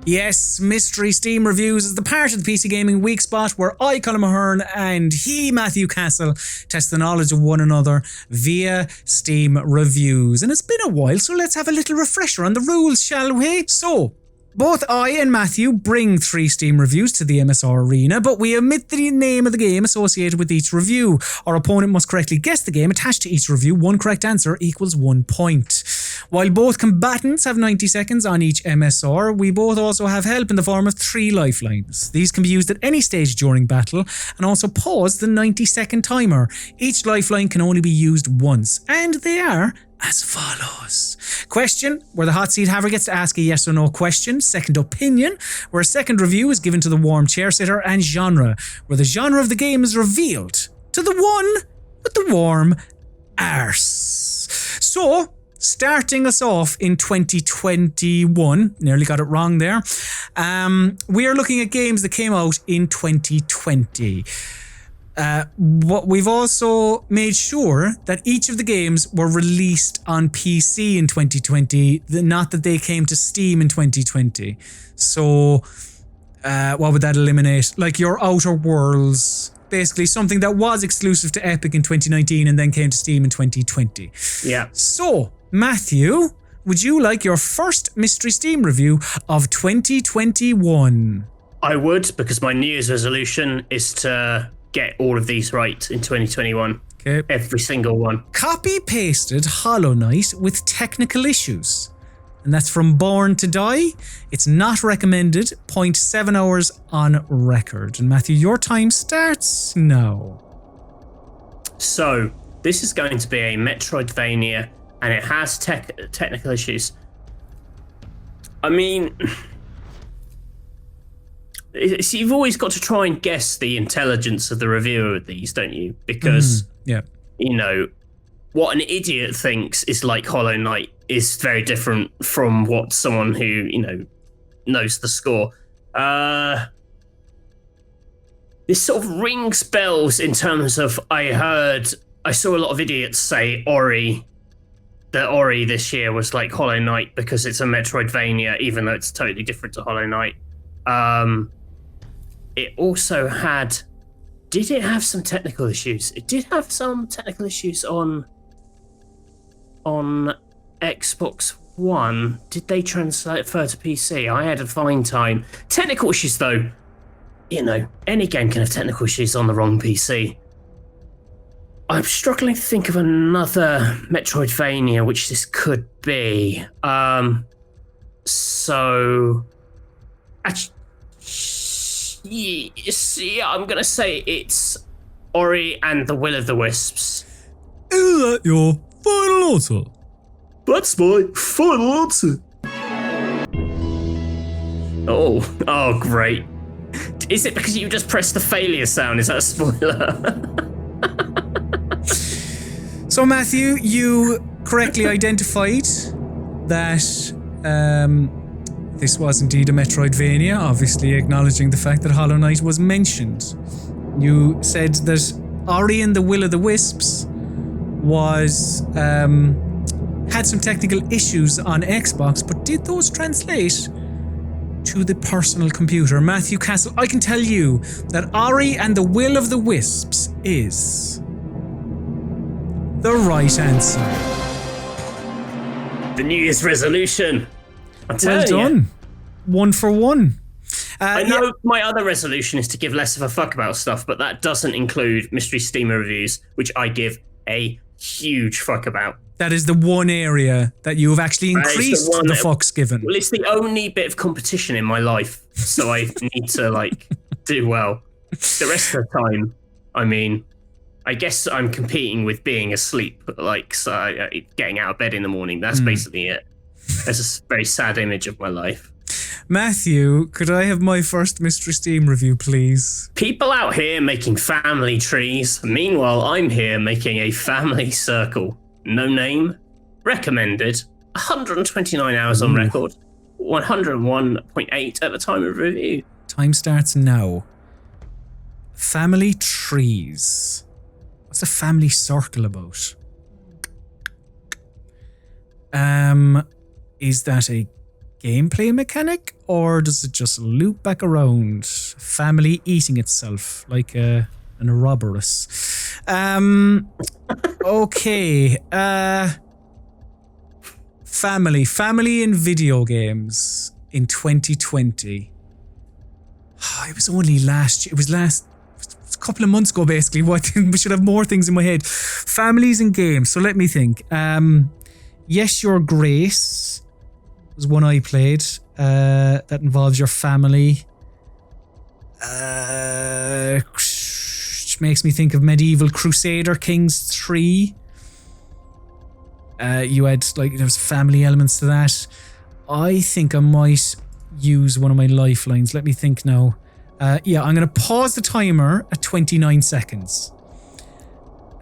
Yes, Mystery Steam Reviews is the part of the PC Gaming Weekspot where I, Colm Ahern, and he, Matthew Castle, test the knowledge of one another via Steam Reviews. And it's been a while, so let's have a little refresher on the rules, shall we? So, both I and Matthew bring 3 Steam reviews to the MSR arena, but we omit the name of the game associated with each review. Our opponent must correctly guess the game attached to each review. One correct answer equals 1 point. While both combatants have 90 seconds on each MSR, we both also have help in the form of 3 lifelines. These can be used at any stage during battle and also pause the 90-second timer. Each lifeline can only be used once, and they are as follows. Question, where the hot seat haver gets to ask a yes or no question. Second opinion, where a second review is given to the warm chair sitter. And genre, where the genre of the game is revealed to the one with the warm arse. So, starting us off in 2021, nearly got it wrong there, we are looking at games that came out in 2020. What we've also made sure that each of the games were released on PC in 2020, not that they came to Steam in 2020. So, what would that eliminate? Like your Outer Worlds, basically something that was exclusive to Epic in 2019 and then came to Steam in 2020. Yeah. So, Matthew, would you like your first Mystery Steam review of 2021? I would, because my New Year's resolution is to get all of these right in 2021. Okay. Every single one. Copy-pasted Hollow Knight with technical issues. And that's from Born to Die. It's not recommended. 0.7 hours on record. And Matthew, your time starts now. So, this is going to be a Metroidvania, and it has technical issues. I mean, so you've always got to try and guess the intelligence of the reviewer of these, don't you? Because, you know, what an idiot thinks is like Hollow Knight is very different from what someone who, you know, knows the score. This sort of rings bells in terms of I saw a lot of idiots say that Ori this year was like Hollow Knight because it's a Metroidvania, even though it's totally different to Hollow Knight. It also had... Did it have some technical issues? It did have some technical issues on Xbox One. Did they transfer to PC? I had a fine time. Technical issues, though, you know, any game can have technical issues on the wrong PC. I'm struggling to think of another Metroidvania which this could be. Yeah, I'm going to say it's Ori and the Will of the Wisps. Is that your final answer? That's my final answer. Oh, great. Is it because you just pressed the failure sound? Is that a spoiler? So, Matthew, you correctly identified that this was indeed a Metroidvania, obviously acknowledging the fact that Hollow Knight was mentioned. You said that Ori and the Will of the Wisps was had some technical issues on Xbox, but did those translate to the personal computer? Matthew Castle, I can tell you that Ori and the Will of the Wisps is the right answer. The New Year's resolution. Well done. 1 for 1. I know my other resolution is to give less of a fuck about stuff, but that doesn't include Mystery Steam reviews, which I give a huge fuck about. That is the one area that you have actually increased the fucks given. Well, it's the only bit of competition in my life, so I need to, do well. The rest of the time, I mean, I guess I'm competing with being asleep, getting out of bed in the morning. That's basically it. That's a very sad image of my life. Matthew, could I have my first Mystery Steam review, please? People out here making family trees. Meanwhile, I'm here making a family circle. No name. Recommended. 129 hours on record. 101.8 at the time of review. Time starts now. Family trees. What's a family circle about? Is that a gameplay mechanic, or does it just loop back around? Family eating itself like an Ouroboros. Okay. Family in video games in 2020. It was only last year. It was a couple of months ago, basically. We should have more things in my head. Families in games. So let me think. Yes, Your Grace was one I played. That involves your family. Which makes me think of medieval Crusader Kings 3. You had there was family elements to that. I think I might use one of my lifelines. Let me think now. Yeah, I'm going to pause the timer at 29 seconds.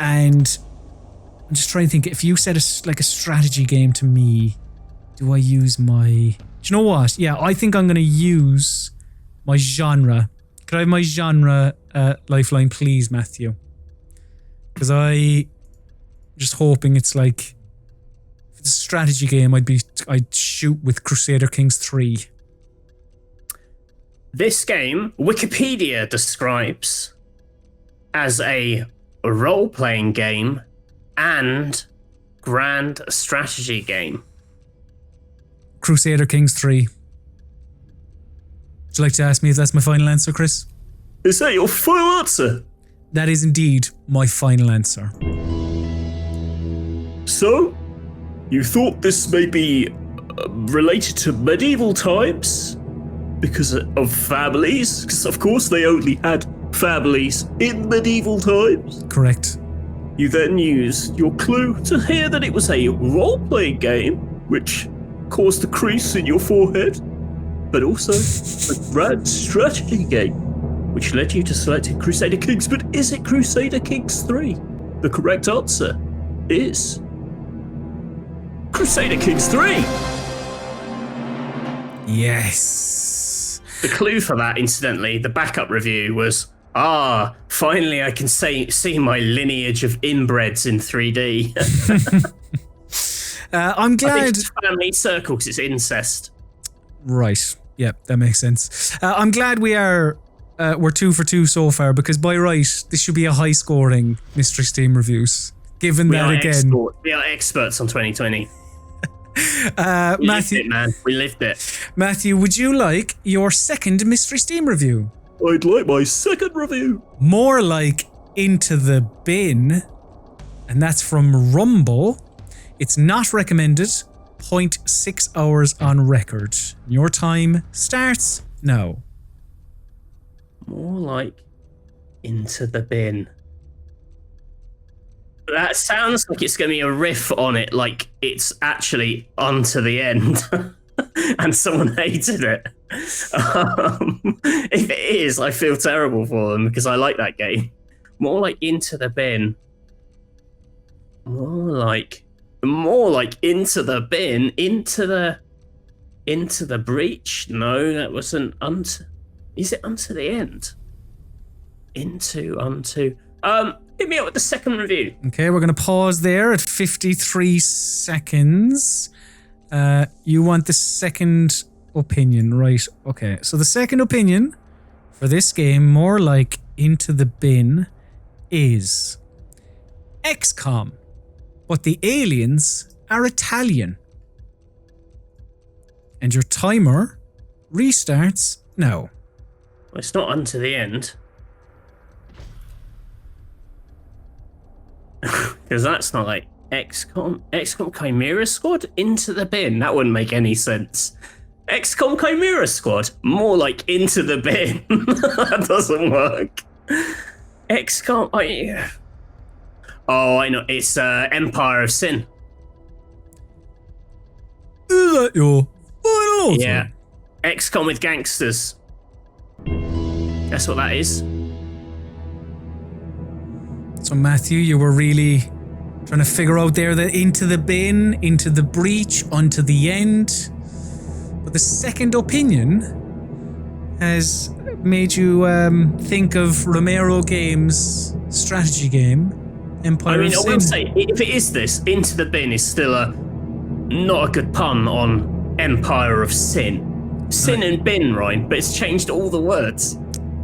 And I'm just trying to think, if you said a strategy game to me, do I use my... Do you know what? Yeah, I think I'm going to use my genre. Could I have my genre lifeline, please, Matthew? Because I'm just hoping it's like... If it's a strategy game, I'd shoot with Crusader Kings 3. This game, Wikipedia describes as a role-playing game and grand strategy game. Crusader Kings 3. Would you like to ask me if that's my final answer, Chris? Is that your final answer? That is indeed my final answer. So, you thought this may be related to medieval times? Because of families? Because of course they only had families in medieval times. Correct. You then used your clue to hear that it was a role-playing game, which caused a crease in your forehead, but also a grand strategy game, which led you to selecting Crusader Kings. But is it Crusader Kings 3? The correct answer is Crusader Kings 3! Yes. The clue for that, incidentally, the backup review was, finally I can see my lineage of inbreds in 3D. I'm glad... I think it's family circle because it's incest. Right. Yep, that makes sense. I'm glad we're 2 for 2 so far, because by right, this should be a high-scoring Mystery Steam Reviews. Given that again... We are experts on 2020. Matthew, lived it, man. We lived it. Matthew, would you like your second Mystery Steam review? I'd like my second review. More like Into the Bin, and that's from Rumble. It's not recommended. 0.6 hours on record. Your time starts now. More like Into the Bin. That sounds like it's going to be a riff on it, like it's actually onto the end, and someone hated it. If it is, I feel terrible for them because I like that game. More like Into the Bin. More like Into the Bin. Into the breach. No, that wasn't unto. Is it unto the end? Unto. Hit me up with the second review. Okay, we're going to pause there at 53 seconds. You want the second opinion, right? Okay, so the second opinion for this game, more like Into the Bin, is XCOM, but the aliens are Italian. And your timer restarts now. Well, it's not unto the end. Because that's not like XCOM Chimera Squad? Into the Bin. That wouldn't make any sense. XCOM Chimera Squad? More like Into the Bin. That doesn't work. XCOM... Oh, I know. It's Empire of Sin. Is that your final answer? Yeah. XCOM with gangsters. That's what that is. So Matthew, you were really trying to figure out there that Into the Bin, Into the Breach, onto the end. But the second opinion has made you think of Romero Games' strategy game, Empire of Sin. I will say, if it is this, Into the Bin is still not a good pun on Empire of Sin. Sin and bin rhyme, but it's changed all the words.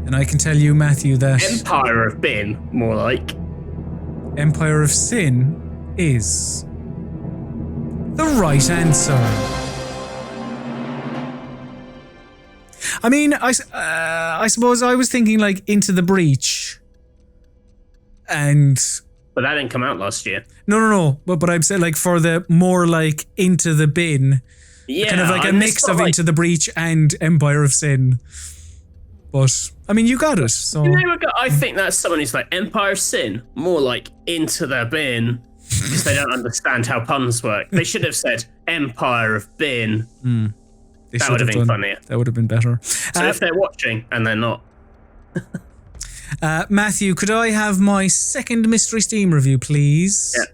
And I can tell you, Matthew, that Empire of Bin, more like. Empire of Sin is the right answer. I mean, I suppose I was thinking like Into the Breach, and But that didn't come out last year. no. But I'm saying like for the more like Into the Bin, Yeah, kind of like a mix of Into the Breach and Empire of Sin. But I mean, you got it. So I think that's someone who's like Empire of Sin, more like Into the Bin, because they don't understand how puns work. They should have said Empire of Bin. That would have been funnier. That would have been better. So if they're watching and they're not. Matthew, could I have my second Mystery Steam review, please? Yeah.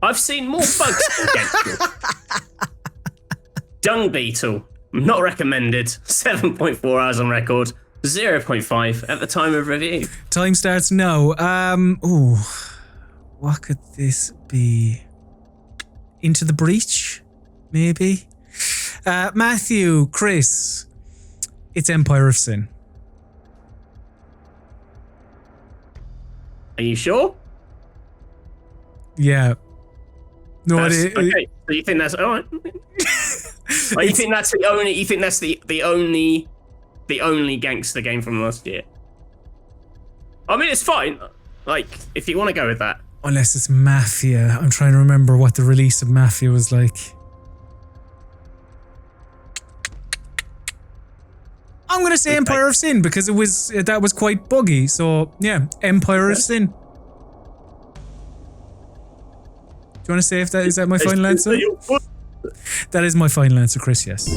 I've seen more bugs than Gangsters. Dung Beetle, not recommended. 7.4 hours on record. 0.5 at the time of review. Time starts now. What could this be? Into the Breach? Maybe? Matthew, Chris, it's Empire of Sin. Are you sure? Yeah. No, okay. So you think that's all right? Oh, you think that's the only? You think that's the only gangster game from last year? I mean, it's fine. Like, if you want to go with that. Unless it's Mafia. I'm trying to remember what the release of Mafia was like. I'm going to say Empire of Sin because that was quite buggy. So, yeah, Empire of Sin. Do you want to say if is that my final answer? That is my final answer, Chris, yes.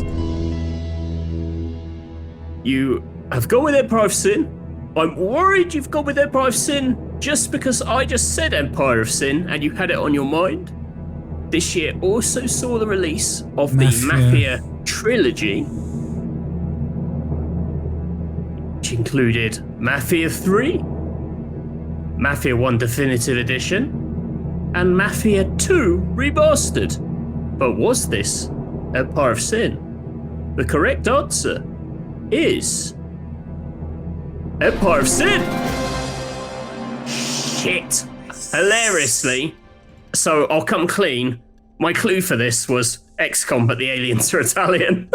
You have gone with Empire of Sin. I'm worried you've gone with Empire of Sin just because I just said Empire of Sin and you had it on your mind. This year also saw the release of the Mafia trilogy, which included Mafia 3, Mafia 1 Definitive Edition, and Mafia 2 Remastered. But was this Empire of Sin? The correct answer is Empire of Sin. Shit. Hilariously. So I'll come clean. My clue for this was XCOM, but the aliens are Italian.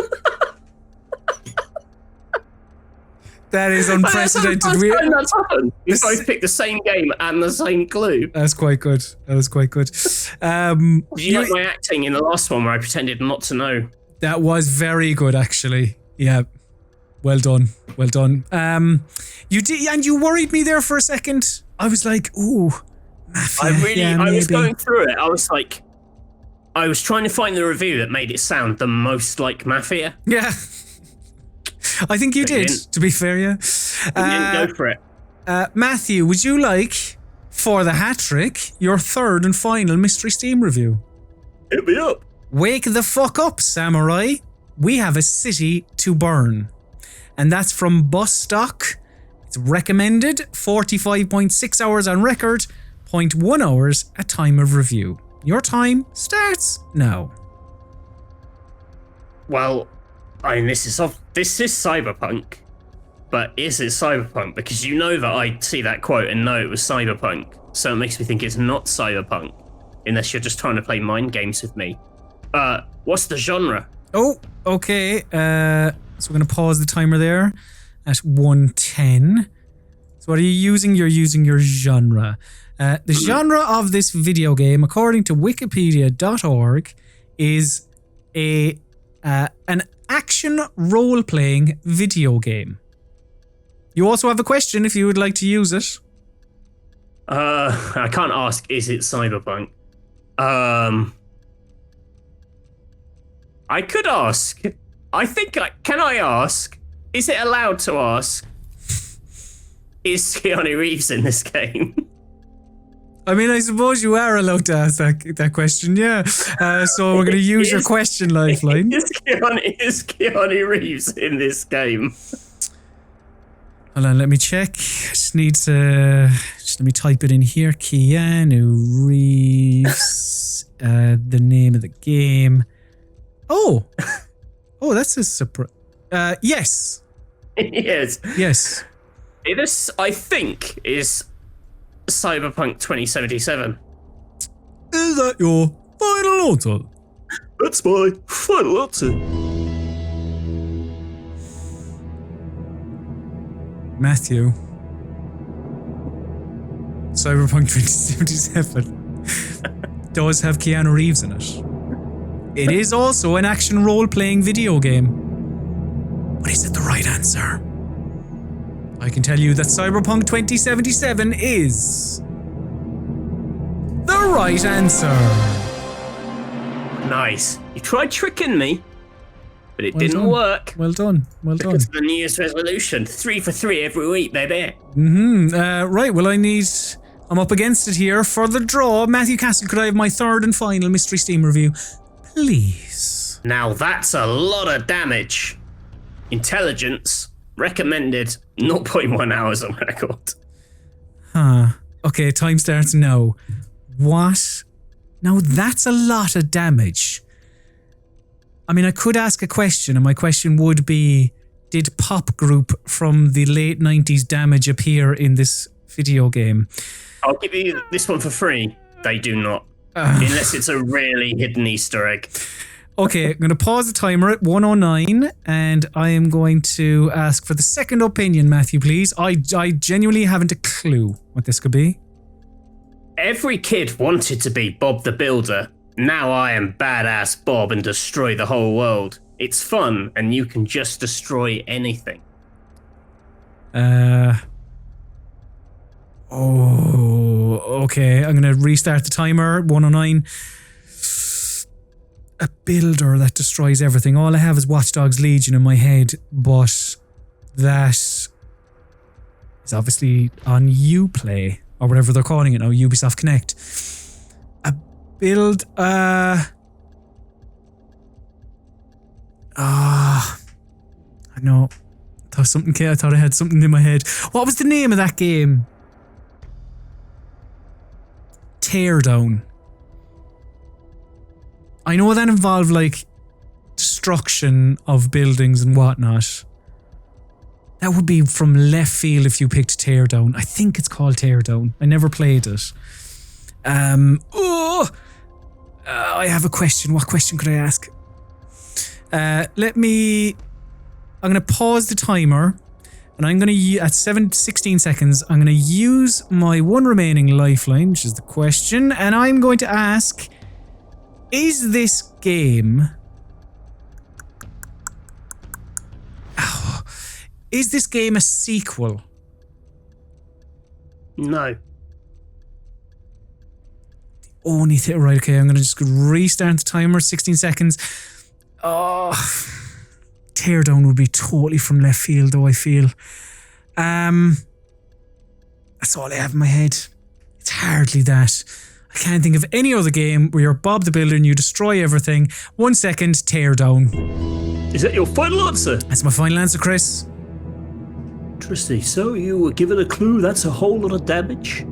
That is unprecedented. That's happened. We both picked the same game and the same clue. That's quite good. That was quite good. Did you like my acting in the last one where I pretended not to know? That was very good, actually. Yeah. Well done. Well done. You did, and you worried me there for a second. I was like, ooh, Mafia. I was going through it. I was like, I was trying to find the review that made it sound the most like Mafia. Yeah. I think you did, to be fair, yeah. Didn't go for it. Matthew, would you like, for the hat trick, your third and final Mystery Steam review? Hit me up. Wake the fuck up, Samurai. We have a city to burn. And that's from Bus Stock. It's recommended 45.6 hours on record, 0.1 hours at time of review. Your time starts now. Well, I mean, this is Cyberpunk, but is it Cyberpunk? Because you know that I see that quote and know it was Cyberpunk, so it makes me think it's not Cyberpunk, unless you're just trying to play mind games with me. What's the genre? Oh, okay. So we're going to pause the timer there at 1:10. So what are you using? You're using your genre. The genre of this video game, according to wikipedia.org, is an action role-playing video game. You also have a question if you would like to use it. I can't ask, is it Cyberpunk? I could ask. Can I ask? Is it allowed to ask? Is Keanu Reeves in this game? I mean, I suppose you are allowed to ask that question, yeah. So we're going to use your question lifeline. Is Keanu Reeves in this game? Hold on, let me check. Just let me type it in here. Keanu Reeves, the name of the game. Oh. Oh, that's a surprise. Yes. Yes. Yes. This, I think, is Cyberpunk 2077. Is that your final answer? That's my final answer. Matthew. Cyberpunk 2077 does have Keanu Reeves in it. It is also an action role-playing video game. But is it the right answer? I can tell you that Cyberpunk 2077 is the right answer. Nice. You tried tricking me, but it Well didn't done. work. Well done. Well done. Because of the New Year's resolution. 3 for 3 every week, baby. Right, well, I'm up against it here for the draw. Matthew Castle, could I have my third and final Mystery Steam review, please? Now that's a lot of damage. Intelligence, recommended 0.1 hours on record. Okay, time starts now. What? Now that's a lot of damage. I mean, I could ask a question, and my question would be, did pop group from the late 90s Damage appear in this video game? I'll give you this one for free. They do not. Unless it's a really hidden Easter egg. Okay, I'm going to pause the timer at 1:09, and I am going to ask for the second opinion, Matthew, please. I genuinely haven't a clue what this could be. Every kid wanted to be Bob the Builder. Now I am badass Bob and destroy the whole world. It's fun, and you can just destroy anything. Oh, okay. I'm going to restart the timer. 1:09. A builder that destroys everything. All I have is Watch Dogs Legion in my head, but that is obviously on Uplay, or whatever they're calling it now, Ubisoft Connect. A build, I know. I thought I had something in my head. What was the name of that game? Teardown. I know that involved like destruction of buildings and whatnot. That would be from left field if you picked Teardown. I think it's called Teardown. I never played it. I have a question. What question could I ask? I'm going to pause the timer, and I'm going to, at 16 seconds, I'm going to use my one remaining lifeline, which is the question, and I'm going to ask, is this game... is this game a sequel? No. Only thing, right, okay, I'm going to just restart the timer, 16 seconds. Oh, Teardown would be totally from left field, though, I feel. That's all I have in my head. It's hardly that. I can't think of any other game where you're Bob the Builder and you destroy everything. 1 second, Teardown. Is that your final answer? That's my final answer, Chris. Interesting. So you were given a clue. That's a whole lot of damage.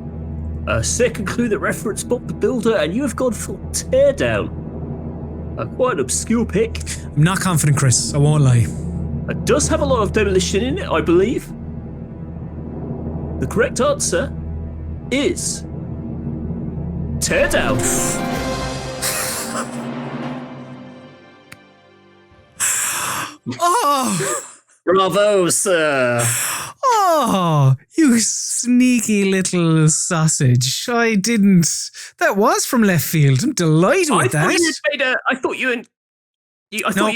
A second clue that referenced Bob the Builder, and you have gone for Teardown. A quite obscure pick. I'm not confident, Chris. I won't lie. It does have a lot of demolition in it, I believe. The correct answer is Teardown. Oh! Bravo, sir. Oh, you sneaky little sausage. I didn't... That was from left field. I'm delighted with that. I thought you'd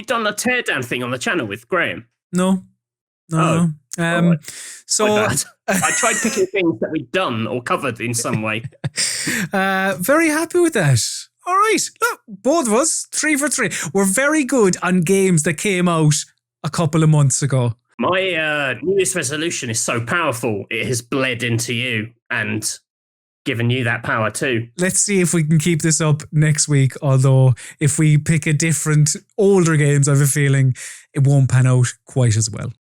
done a Teardown thing on the channel with Graham. No. Right. So... I tried picking things that we'd done or covered in some way. Very happy with that. All right. Look, both of us, 3 for 3. We're very good on games that came out a couple of months ago. My New Year's resolution is so powerful, it has bled into you and given you that power too. Let's see if we can keep this up next week, although if we pick a different, older games, I have a feeling it won't pan out quite as well.